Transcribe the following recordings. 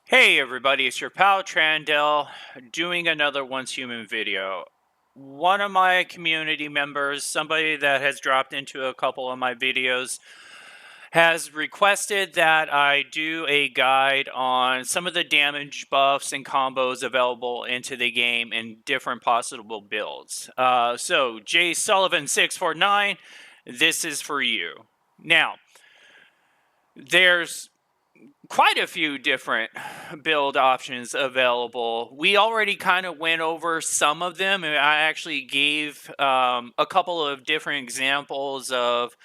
Hey everybody, it's your pal Trandell doing another Once Human video. One of my community members, somebody that has dropped into a couple of my videos, has requested that I do a guide on some of the damage buffs and combos available into the game in different possible builds. So, J Sullivan 649, this is for you. Now, there's quite a few different build options available. We already kind of went over some of them, and I actually gave a couple of different examples of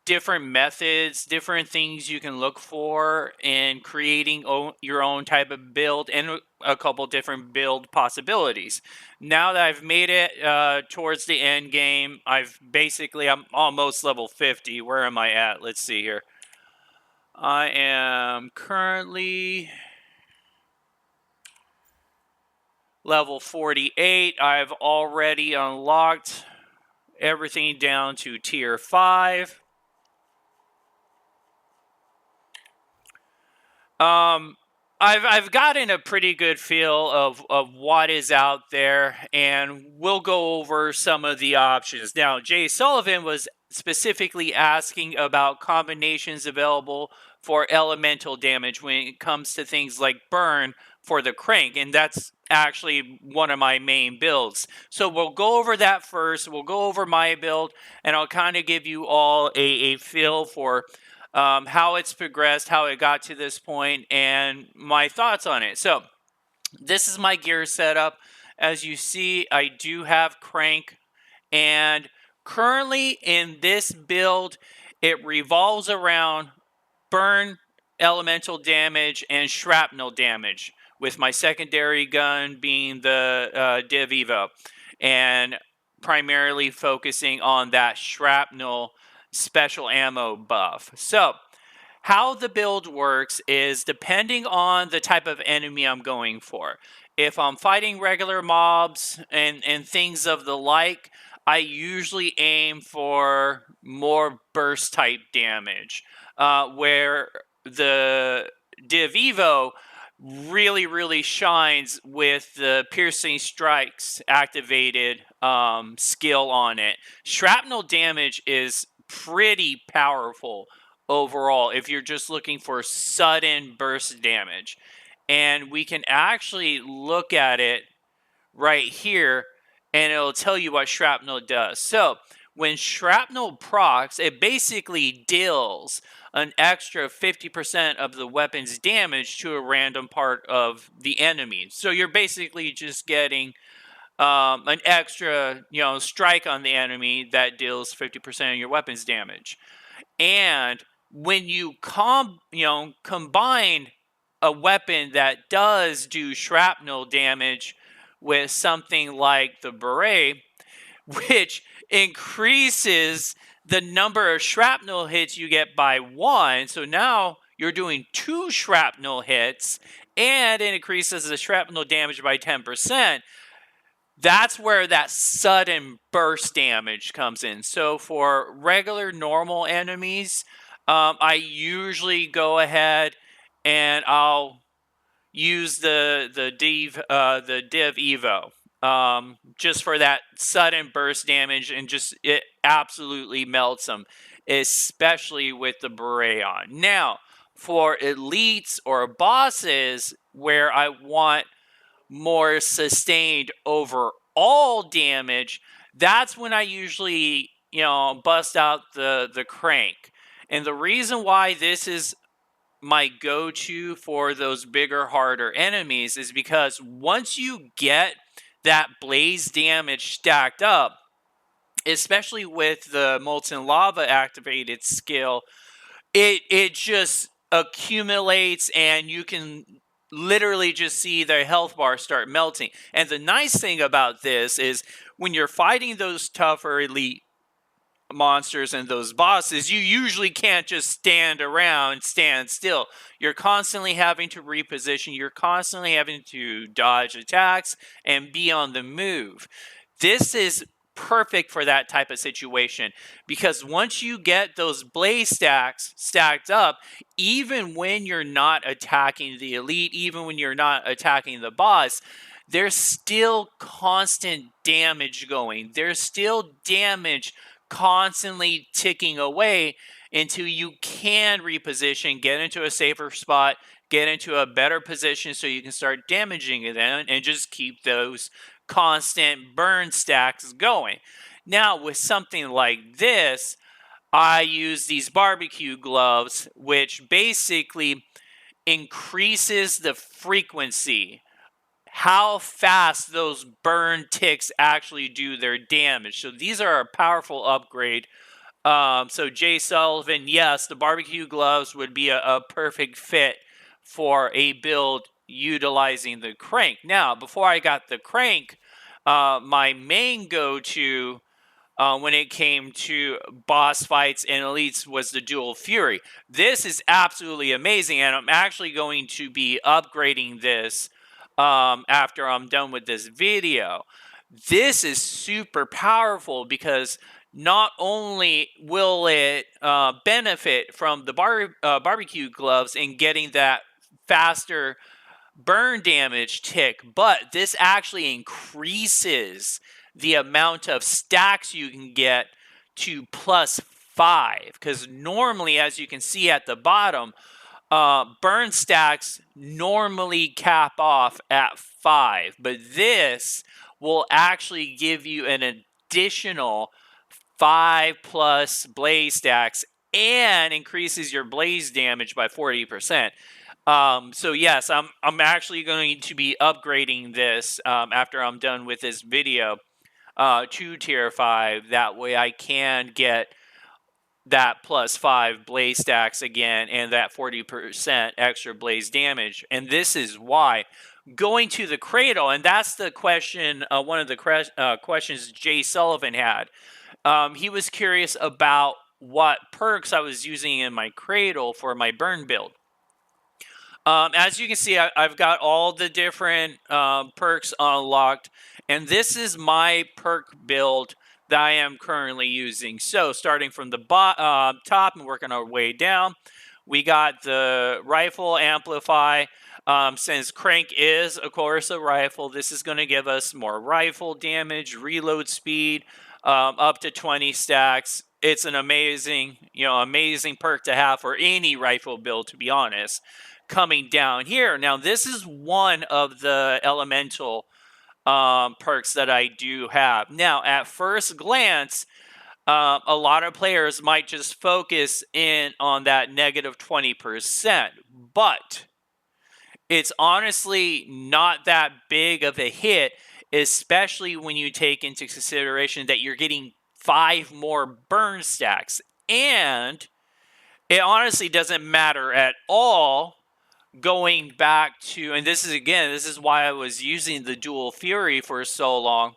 different methods, different things you can look for in creating your own type of build, and a couple different build possibilities. Now that I've made it towards the end game, I'm almost level 50. Where am I at? Let's see here. I am currently level 48. I've already unlocked everything down to tier 5. I've gotten a pretty good feel of what is out there, and we'll go over some of the options. Now, Jay Sullivan was specifically asking about combinations available for elemental damage when it comes to things like burn for the crank, and that's actually one of my main builds. So we'll go over that first. We'll go over my build, and I'll kind of give you all a feel for how it's progressed, how it got to this point, and my thoughts on it. So, this is my gear setup. As you see, I do have crank, and currently in this build, it revolves around burn, elemental damage, and shrapnel damage, with my secondary gun being the Div Evo, and primarily focusing on that shrapnel special ammo buff. So, how the build works is depending on the type of enemy I'm going for. If I'm fighting regular mobs and things of the like, I usually aim for more burst type damage, where the Div Evo really shines with the piercing strikes activated skill on it. Shrapnel damage is pretty powerful overall if you're just looking for sudden burst damage. And we can actually look at it right here, and it'll tell you what shrapnel does. So when shrapnel procs, it basically deals an extra 50% of the weapon's damage to a random part of the enemy. So you're basically just getting an extra, strike on the enemy that deals 50% of your weapon's damage. And when you combine a weapon that does do shrapnel damage with something like the beret, which increases the number of shrapnel hits you get by 1. So now you're doing 2 shrapnel hits, and it increases the shrapnel damage by 10%. That's where that sudden burst damage comes in. So for regular normal enemies, I usually go ahead and I'll use the Div Evo, just for that sudden burst damage, and just it absolutely melts them, especially with the beret on. Now, for elites or bosses where I want more sustained overall damage, that's when I usually, bust out the crank. And the reason why this is my go-to for those bigger, harder enemies is because once you get that blaze damage stacked up, especially with the molten lava activated skill, it just accumulates, and you can literally just see their health bar start melting. And the nice thing about this is when you're fighting those tougher elite monsters and those bosses, you usually can't just stand around, stand still. You're constantly having to reposition, you're constantly having to dodge attacks and be on the move. This is perfect for that type of situation, because once you get those blaze stacks stacked up, even when you're not attacking the elite, even when you're not attacking the boss, there's still constant damage going. There's still damage constantly ticking away until you can reposition, get into a safer spot, get into a better position so you can start damaging them and just keep those constant burn stacks going. Now, with something like this, I use these barbecue gloves, which basically increases the frequency, how fast those burn ticks actually do their damage. So these are a powerful upgrade. So Jay Sullivan, yes, the barbecue gloves would be a perfect fit for a build utilizing the crank. Now, before I got the crank, my main go-to when it came to boss fights and elites was the Dual Fury. This is absolutely amazing, and I'm actually going to be upgrading this after I'm done with this video. This is super powerful because not only will it benefit from the barbecue gloves and getting that faster burn damage tick, but this actually increases the amount of stacks you can get to +5. Because normally, as you can see at the bottom, burn stacks normally cap off at 5, but this will actually give you an additional 5+ blaze stacks and increases your blaze damage by 40%. So yes, I'm actually going to be upgrading this after I'm done with this video to tier 5. That way I can get that +5 blaze stacks again and that 40% extra blaze damage. And this is why. Going to the cradle, and that's the question, one of the questions Jay Sullivan had. He was curious about what perks I was using in my cradle for my burn build. As you can see, I've got all the different perks unlocked, and this is my perk build that I am currently using. So starting from the top and working our way down, we got the rifle amplify. Since crank is, of course, a rifle, this is going to give us more rifle damage, reload speed, up to 20 stacks. It's an amazing perk to have for any rifle build, to be honest. Coming down here, now this is one of the elemental perks that I do have. Now, at first glance, a lot of players might just focus in on that negative 20%, but it's honestly not that big of a hit, especially when you take into consideration that you're getting 5 more burn stacks. And it honestly doesn't matter at all going back to, and this is why I was using the Dual Fury for so long.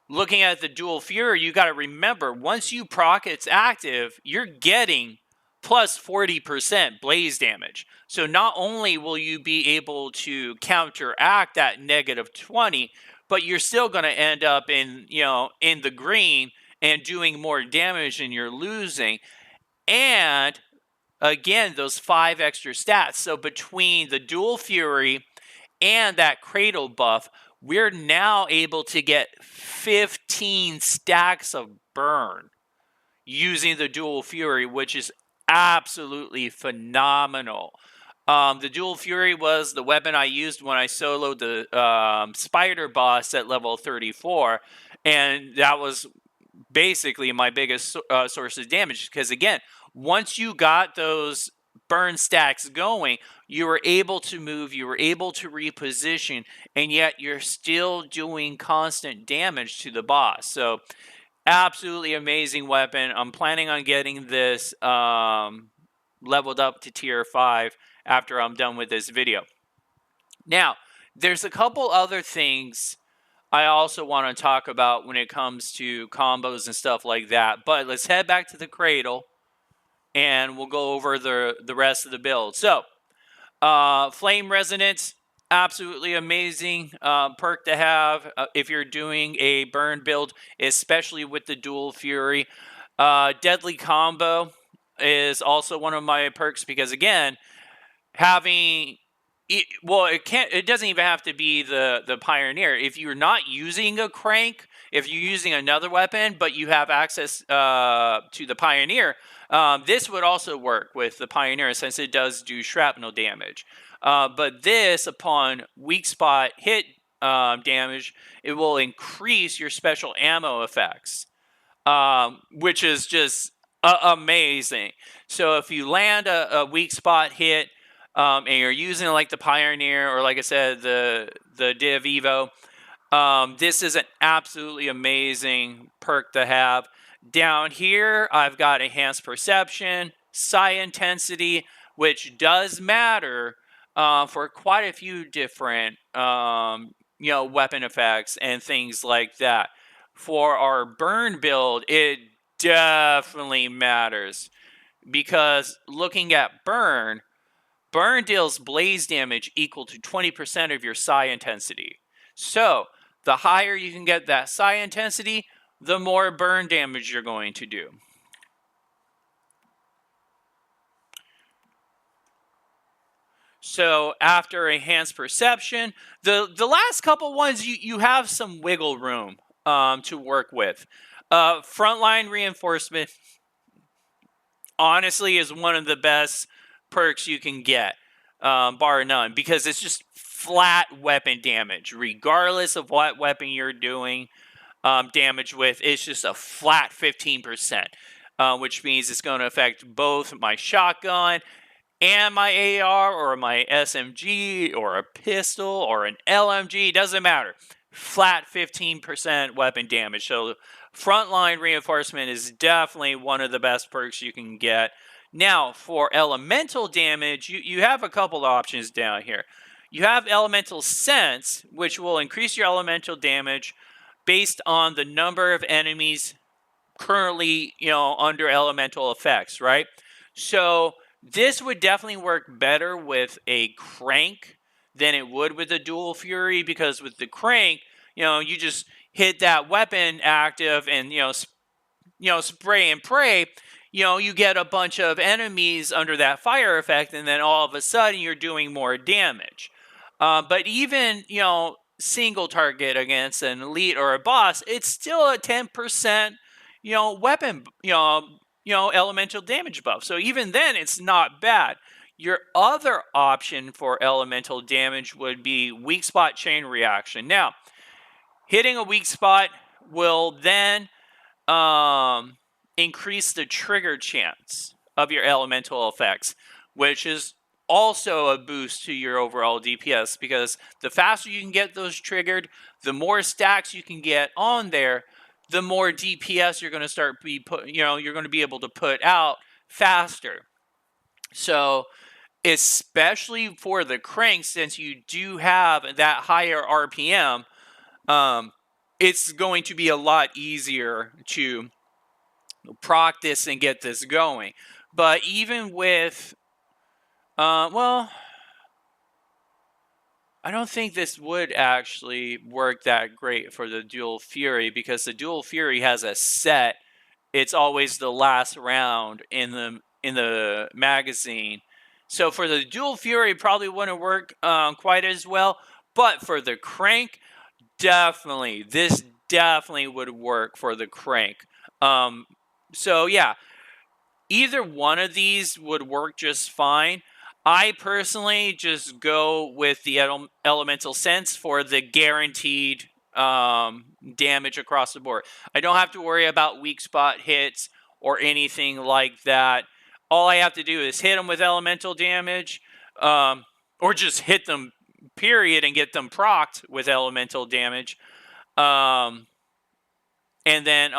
Looking at the Dual Fury, you got to remember, once you proc it's active, you're getting plus 40% blaze damage. So not only will you be able to counteract that negative 20, but you're still going to end up in the green and doing more damage than you're losing. And again, those 5 extra stats. So between the Dual Fury and that Cradle buff, we're now able to get 15 stacks of burn using the Dual Fury, which is absolutely phenomenal. The Dual Fury was the weapon I used when I soloed the Spider boss at level 34, and that was basically my biggest source of damage, because again, once you got those burn stacks going, you were able to move, you were able to reposition, and yet you're still doing constant damage to the boss. So absolutely amazing weapon. I'm planning on getting this leveled up to tier 5 after I'm done with this video. Now, there's a couple other things I also want to talk about when it comes to combos and stuff like that. But let's head back to the cradle and we'll go over the rest of the build. So, Flame Resonance, absolutely amazing perk to have if you're doing a burn build, especially with the dual fury. Deadly combo is also one of my perks because again, having it doesn't even have to be the pioneer. If you're not using a crank, if you're using another weapon but you have access to the pioneer, this would also work with the pioneer since it does do shrapnel damage. But this, upon weak spot hit damage, it will increase your special ammo effects, which is just amazing. So if you land a weak spot hit, and you're using like the Pioneer or like I said the Div Evo, this is an absolutely amazing perk to have. Down here, I've got Enhanced Perception, Psi Intensity, which does matter for quite a few different weapon effects and things like that. For our burn build, it definitely matters because looking at burn deals blaze damage equal to 20% of your psi intensity. So, the higher you can get that psi intensity, the more burn damage you're going to do. So after Enhanced Perception, the last couple ones you have some wiggle room to work with. Frontline Reinforcement honestly is one of the best perks you can get, bar none, because it's just flat weapon damage, regardless of what weapon you're doing damage with. It's just a flat 15%, which means it's going to affect both my shotgun and my AR or my SMG or a pistol or an LMG. Doesn't matter. Flat 15% weapon damage. So frontline reinforcement is definitely one of the best perks you can get. Now, for elemental damage, you have a couple options down here. You have Elemental Sense, which will increase your elemental damage based on the number of enemies currently, under elemental effects, right? So this would definitely work better with a crank than it would with a dual fury, because with the crank, you just hit that weapon active and spray and pray. You get a bunch of enemies under that fire effect, and then all of a sudden you're doing more damage. But even single target against an elite or a boss, it's still a 10% weapon elemental damage buff. So even then, it's not bad. Your other option for elemental damage would be weak spot chain reaction. Now, hitting a weak spot will then increase the trigger chance of your elemental effects, which is also a boost to your overall DPS, because the faster you can get those triggered, the more stacks you can get on there, the more DPS you're going to start you're going to be able to put out faster. So, especially for the crank, since you do have that higher RPM, it's going to be a lot easier to proc this and get this going. But even with, I don't think this would actually work that great for the Dual Fury, because the Dual Fury has a set. It's always the last round in the magazine. So for the Dual Fury, probably wouldn't work quite as well. But for the crank, this definitely would work for the crank. So yeah, either one of these would work just fine. I personally just go with the Elemental Sense for the guaranteed damage across the board. I don't have to worry about weak spot hits or anything like that. All I have to do is hit them with elemental damage, or just hit them, period, and get them procced with elemental damage. And then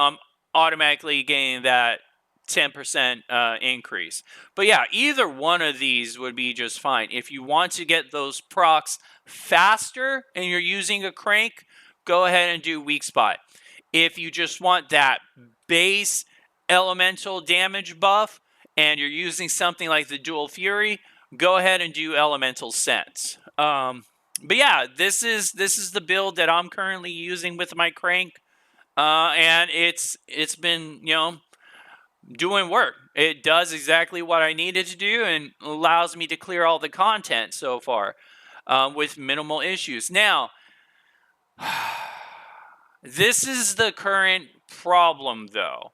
automatically getting that 10% increase. But yeah, either one of these would be just fine. If you want to get those procs faster and you're using a crank, go ahead and do weak spot. If you just want that base elemental damage buff and you're using something like the Dual Fury, go ahead and do Elemental Sense. But yeah, this is the build that I'm currently using with my crank, and it's been doing work. It does exactly what I needed to do and allows me to clear all the content so far with minimal issues. Now, this is the current problem though,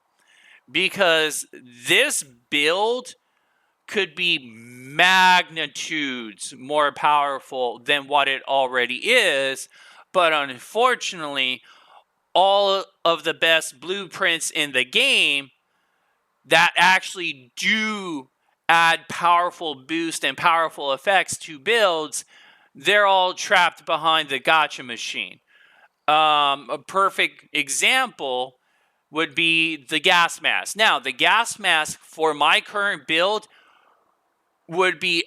because this build could be magnitudes more powerful than what it already is, but unfortunately, all of the best blueprints in the game that actually do add powerful boost and powerful effects to builds, they're all trapped behind the gacha machine. A perfect example would be the gas mask. Now, the gas mask for my current build would be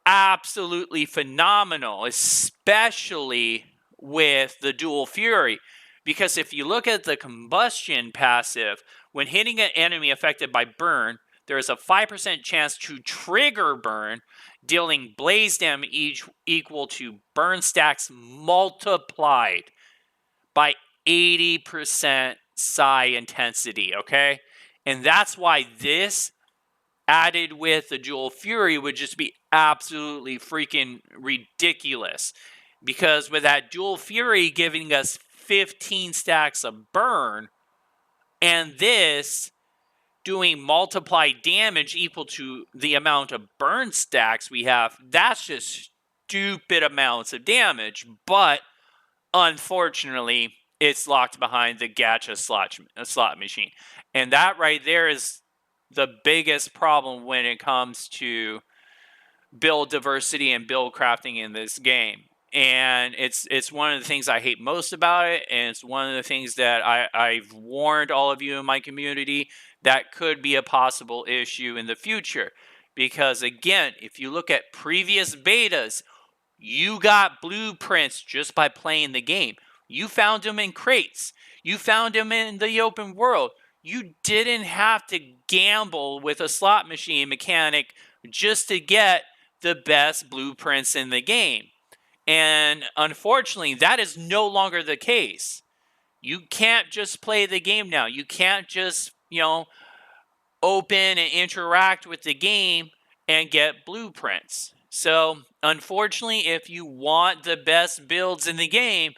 absolutely phenomenal, especially with the dual fury. Because if you look at the combustion passive, when hitting an enemy affected by burn, there is a 5% chance to trigger burn, dealing blaze damage equal to burn stacks multiplied by 80% psi intensity, okay? And that's why this added with the dual fury would just be absolutely freaking ridiculous, because with that dual fury giving us 15 stacks of burn and this doing multiplied damage equal to the amount of burn stacks we have, that's just stupid amounts of damage. But unfortunately, it's locked behind the gacha slot machine, and that right there is the biggest problem when it comes to build diversity and build crafting in this game. And it's one of the things I hate most about it, and it's one of the things that I've warned all of you in my community that could be a possible issue in the future. Because again, if you look at previous betas, you got blueprints just by playing the game. You found them in crates. You found them in the open world. You didn't have to gamble with a slot machine mechanic just to get the best blueprints in the game. And unfortunately, that is no longer the case. You can't just play the game now. You can't just, open and interact with the game and get blueprints. So, unfortunately, if you want the best builds in the game,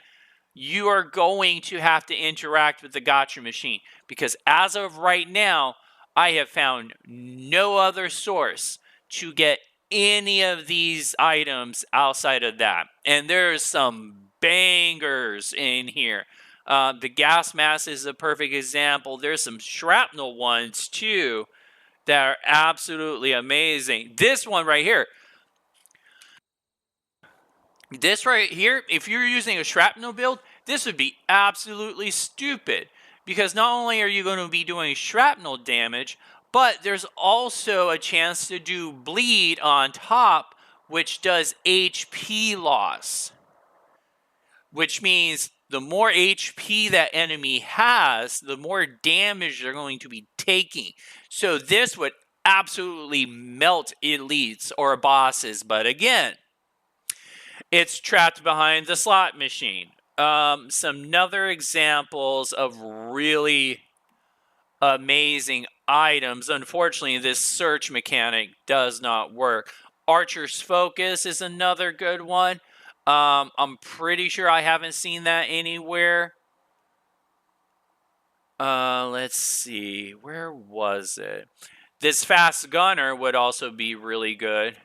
you are going to have to interact with the gacha machine. Because as of right now, I have found no other source to get any of these items outside of that. And there's some bangers in here. The gas mask is a perfect example. There's some shrapnel ones too that are absolutely amazing. This one right here. This right here, if you're using a shrapnel build, this would be absolutely stupid. Because not only are you going to be doing shrapnel damage, but there's also a chance to do bleed on top, which does HP loss. Which means the more HP that enemy has, the more damage they're going to be taking. So this would absolutely melt elites or bosses. But again, it's trapped behind the slot machine. Some other examples of really amazing items. Unfortunately, this search mechanic does not work. Archer's Focus is another good one. I'm pretty sure I haven't seen that anywhere. Let's see. Where was it? This Fast Gunner would also be really good.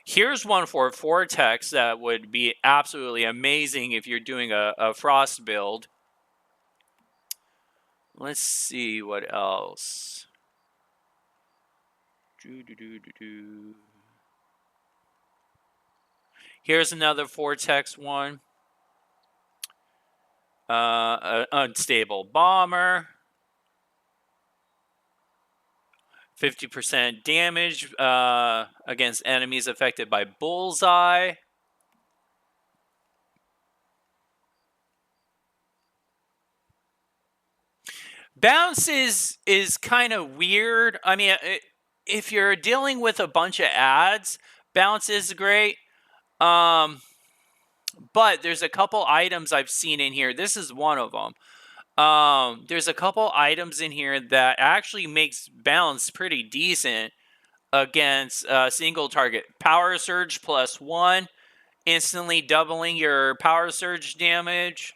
Here's one for Vortex that would be absolutely amazing if you're doing a Frost build. Let's see what else. Here's another Vortex one. Unstable Bomber. 50% damage against enemies affected by Bullseye. Bounce is kind of weird. I mean, if you're dealing with a bunch of ads, Bounce is great. But there's a couple items I've seen in here. This is one of them. There's a couple items in here that actually makes balance pretty decent against single target. Power Surge +1, instantly doubling your Power Surge damage.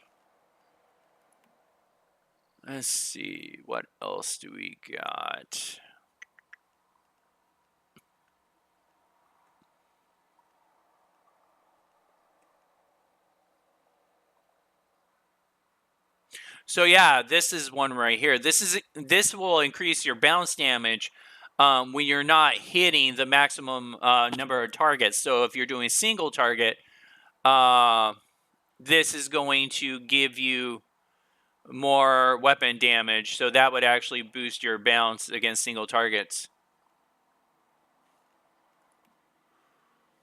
Let's see, what else do we got? So yeah, this is one right here. This will increase your bounce damage when you're not hitting the maximum number of targets. So if you're doing single target, this is going to give you more weapon damage. So that would actually boost your bounce against single targets.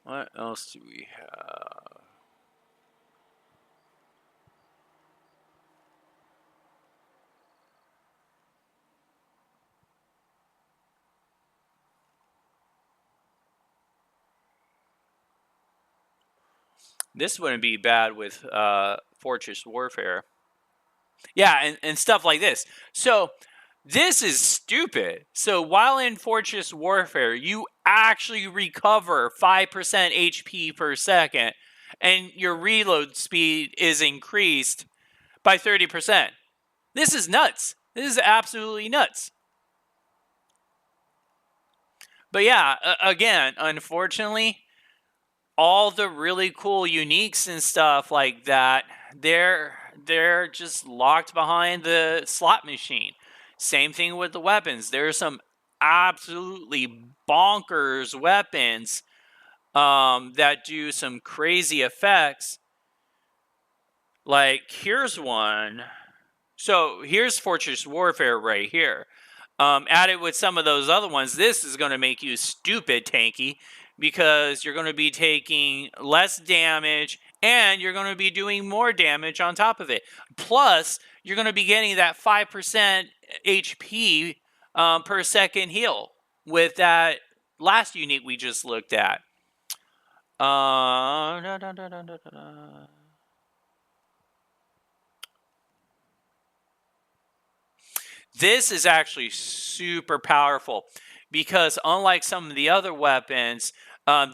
What else do we have? This wouldn't be bad with Fortress Warfare. Yeah, and stuff like this. So this is stupid. So while in Fortress Warfare, you actually recover 5% HP per second, and your reload speed is increased by 30%. This is nuts. This is absolutely nuts. But yeah, again, unfortunately, all the really cool uniques and stuff like that, they're just locked behind the slot machine. Same thing with the weapons. There's some absolutely bonkers weapons that do some crazy effects. Like here's one. So here's Fortress Warfare right here. Added with some of those other ones, this is going to make you stupid tanky because you're going to be taking less damage and you're going to be doing more damage on top of it. Plus, you're going to be getting that 5% HP per second heal with that last unique we just looked at. This is actually super powerful because unlike some of the other weapons,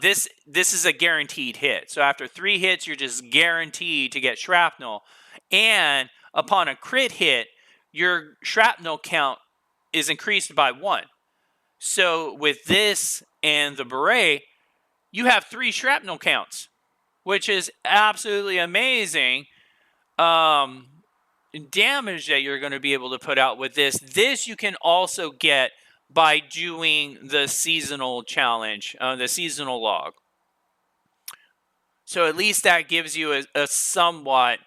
this is a guaranteed hit. So after 3 hits, you're just guaranteed to get shrapnel. And upon a crit hit, your shrapnel count is increased by 1. So with this and the beret, you have 3 shrapnel counts, which is absolutely amazing. Damage that you're going to be able to put out with this. This you can also get by doing the seasonal challenge, the seasonal log. So at least that gives you a somewhat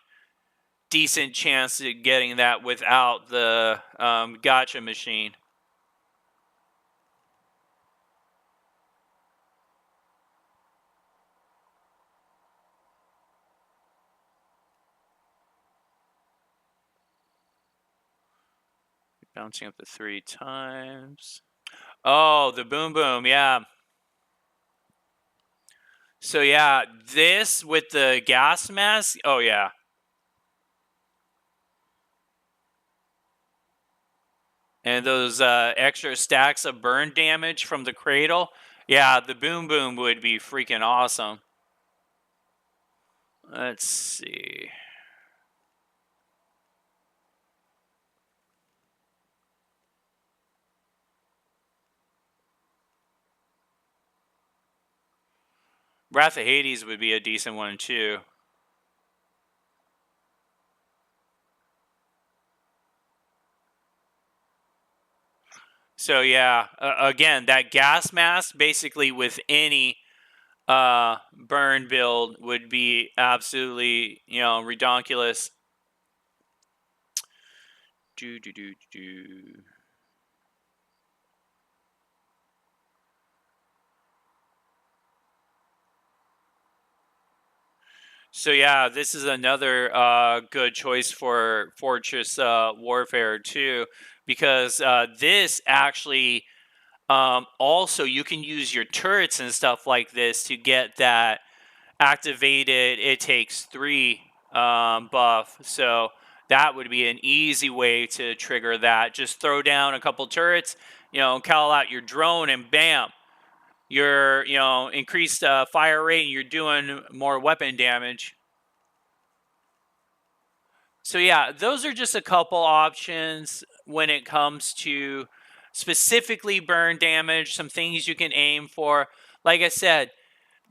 decent chance at getting that without the gacha machine. Bouncing up to 3 times. Oh, the boom boom, yeah. So yeah, this with the gas mask, oh yeah. And those extra stacks of burn damage from the cradle, yeah, the boom boom would be freaking awesome. Let's see. Wrath of Hades would be a decent one too. So yeah, again, that gas mask basically with any burn build would be absolutely, redonkulous. Do. So yeah, this is another good choice for Fortress Warfare 2 because this actually also you can use your turrets and stuff like this to get that activated, it takes 3 buff. So that would be an easy way to trigger that. Just throw down a couple turrets, call out your drone, and bam, you're, increased fire rate, and you're doing more weapon damage. So yeah, those are just a couple options when it comes to specifically burn damage, some things you can aim for. Like I said,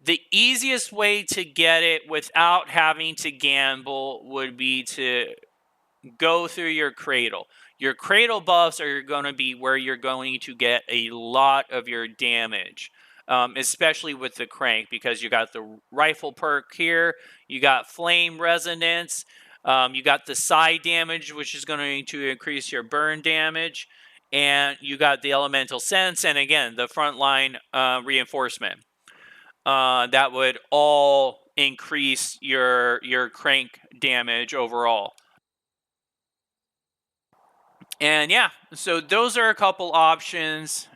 the easiest way to get it without having to gamble would be to go through your cradle. Your cradle buffs are going to be where you're going to get a lot of your damage, especially with the crank, because you got the rifle perk here, you got flame resonance, you got the side damage, which is going to increase your burn damage, and you got the elemental sense, and again, the frontline reinforcement. That would all increase your crank damage overall. And yeah, so those are a couple options.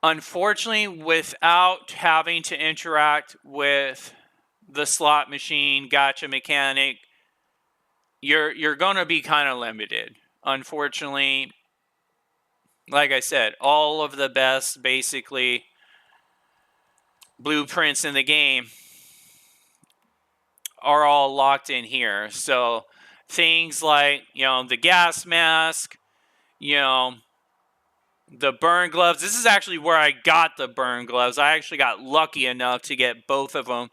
Unfortunately, without having to interact with the slot machine gacha mechanic, you're gonna be kind of limited. Unfortunately, like I said, all of the best basically blueprints in the game are all locked in here. So things like, the gas mask, the burn gloves. This is actually where I got the burn gloves. I actually got lucky enough to get both of them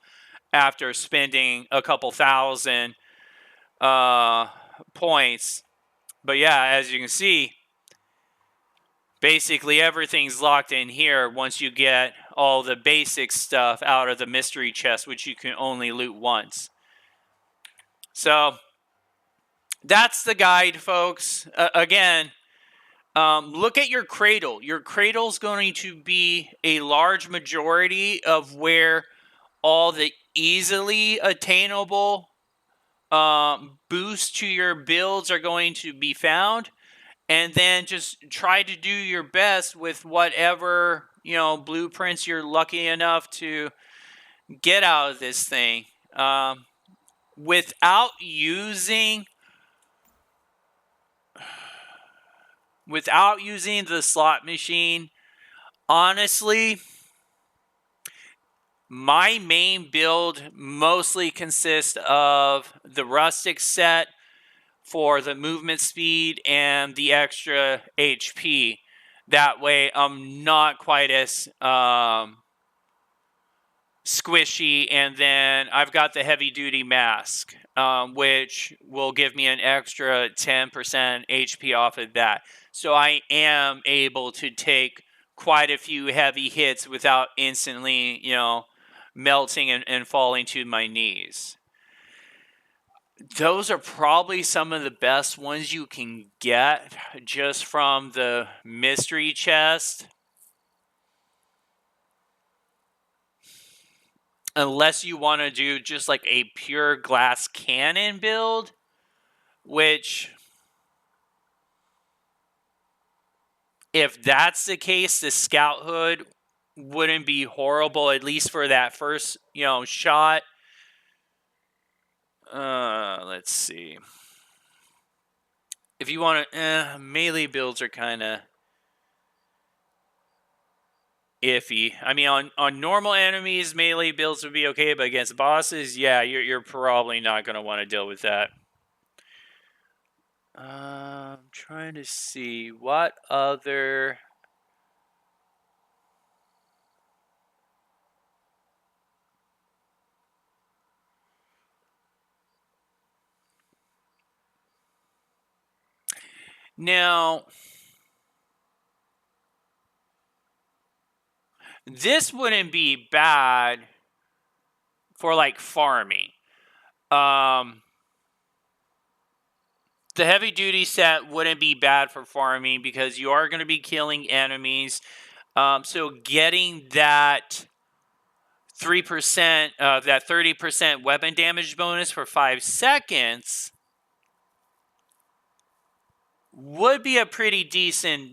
after spending a couple thousand points. But yeah, as you can see, basically everything's locked in here once you get all the basic stuff out of the mystery chest, which you can only loot once. So that's the guide, folks. Again, look at your cradle. Your cradle's going to be a large majority of where all the easily attainable boosts to your builds are going to be found. And then just try to do your best with whatever, blueprints you're lucky enough to get out of this thing. Without using the slot machine, honestly, my main build mostly consists of the rustic set for the movement speed and the extra HP. That way I'm not quite as squishy. And then I've got the heavy duty mask, which will give me an extra 10% HP off of that. So I am able to take quite a few heavy hits without instantly, melting and falling to my knees. Those are probably some of the best ones you can get just from the mystery chest. Unless you want to do just like a pure glass cannon build, which, if that's the case, the scout hood wouldn't be horrible, at least for that first, shot. Let's see. If you want to, melee builds are kind of iffy. I mean, on normal enemies, melee builds would be okay, but against bosses, yeah, you're probably not going to want to deal with that. I'm trying to see what other... Now, this wouldn't be bad for like farming. The heavy duty set wouldn't be bad for farming because you are going to be killing enemies. So getting that 3%, that 30% weapon damage bonus for 5 seconds would be a pretty decent,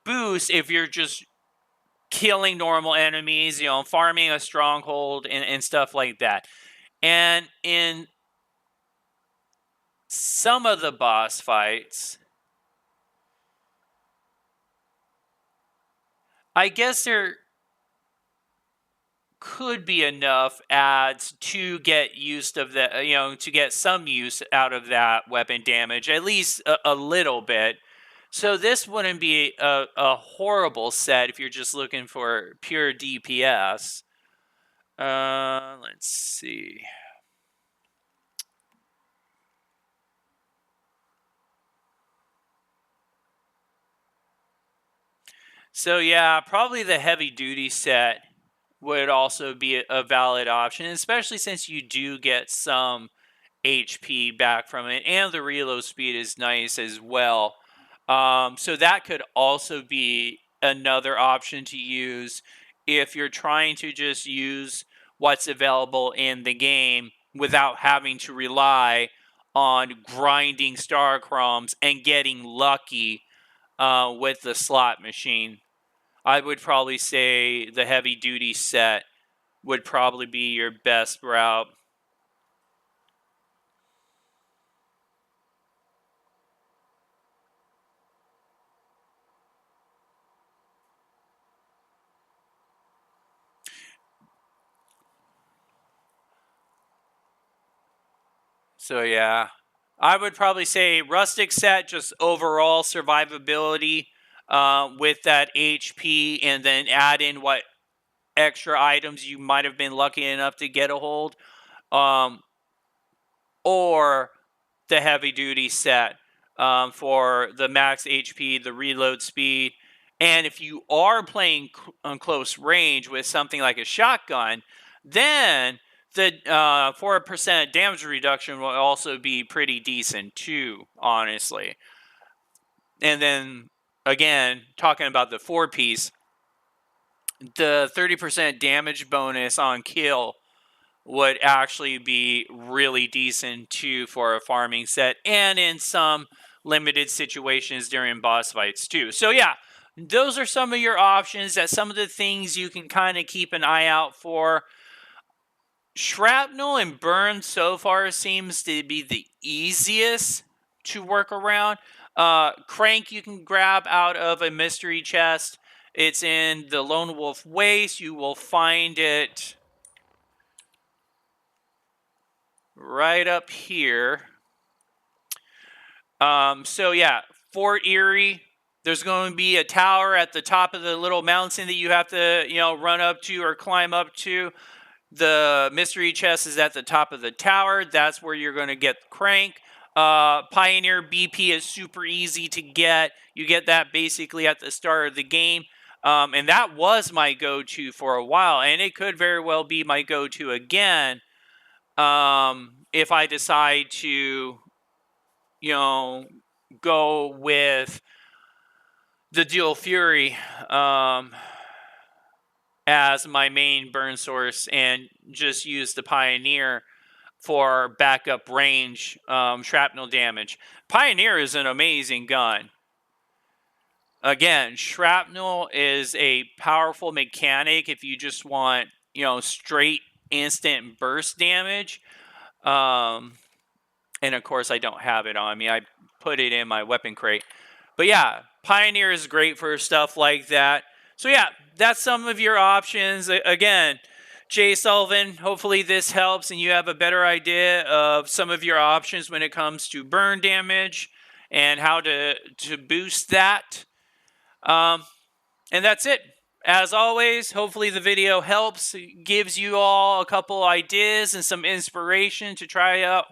boost if you're just killing normal enemies, farming a stronghold and stuff like that. And in some of the boss fights, I guess there could be enough ads to get used of that, to get some use out of that weapon damage, at least a little bit. So this wouldn't be a horrible set if you're just looking for pure DPS. Let's see. So yeah, probably the heavy duty set would also be a valid option, especially since you do get some HP back from it, and the reload speed is nice as well. So that could also be another option to use if you're trying to just use what's available in the game without having to rely on grinding star crumbs and getting lucky with the slot machine. I would probably say the heavy duty set would probably be your best route. So yeah, I would probably say rustic set, just overall survivability with that HP, and then add in what extra items you might have been lucky enough to get a hold, or the heavy duty set for the max HP, the reload speed. And if you are playing on close range with something like a shotgun, then the 4% damage reduction will also be pretty decent too, honestly. And then again, talking about the 4-piece, the 30% damage bonus on kill would actually be really decent too for a farming set, and in some limited situations during boss fights too. So yeah, those are some of your options. That's some of the things you can kind of keep an eye out for. Shrapnel and burn so far seems to be the easiest to work around. Crank you can grab out of a mystery chest. It's in the Lone Wolf Waste. You will find it right up here. So yeah, Fort Erie. There's going to be a tower at the top of the little mountain that you have to, run up to or climb up to. The mystery chest is at the top of the tower. That's where you're going to get the crank. Pioneer BP is super easy to get. You get that basically at the start of the game. And that was my go-to for a while. And it could very well be my go-to again if I decide to, go with the Dual Fury as my main burn source and just use the Pioneer for backup range shrapnel damage. Pioneer is an amazing gun. Again, shrapnel is a powerful mechanic if you just want, straight instant burst damage. And of course, I don't have it on me. I put it in my weapon crate. But yeah, Pioneer is great for stuff like that. So yeah, that's some of your options. Again, Jay Sullivan, hopefully this helps and you have a better idea of some of your options when it comes to burn damage and how to boost that. And that's it. As always, hopefully the video helps, gives you all a couple ideas and some inspiration to try out,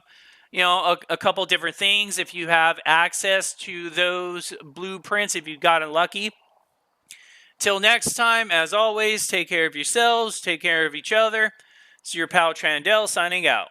a couple different things if you have access to those blueprints, if you've gotten lucky. Till next time, as always, take care of yourselves, take care of each other. It's your pal Trandell signing out.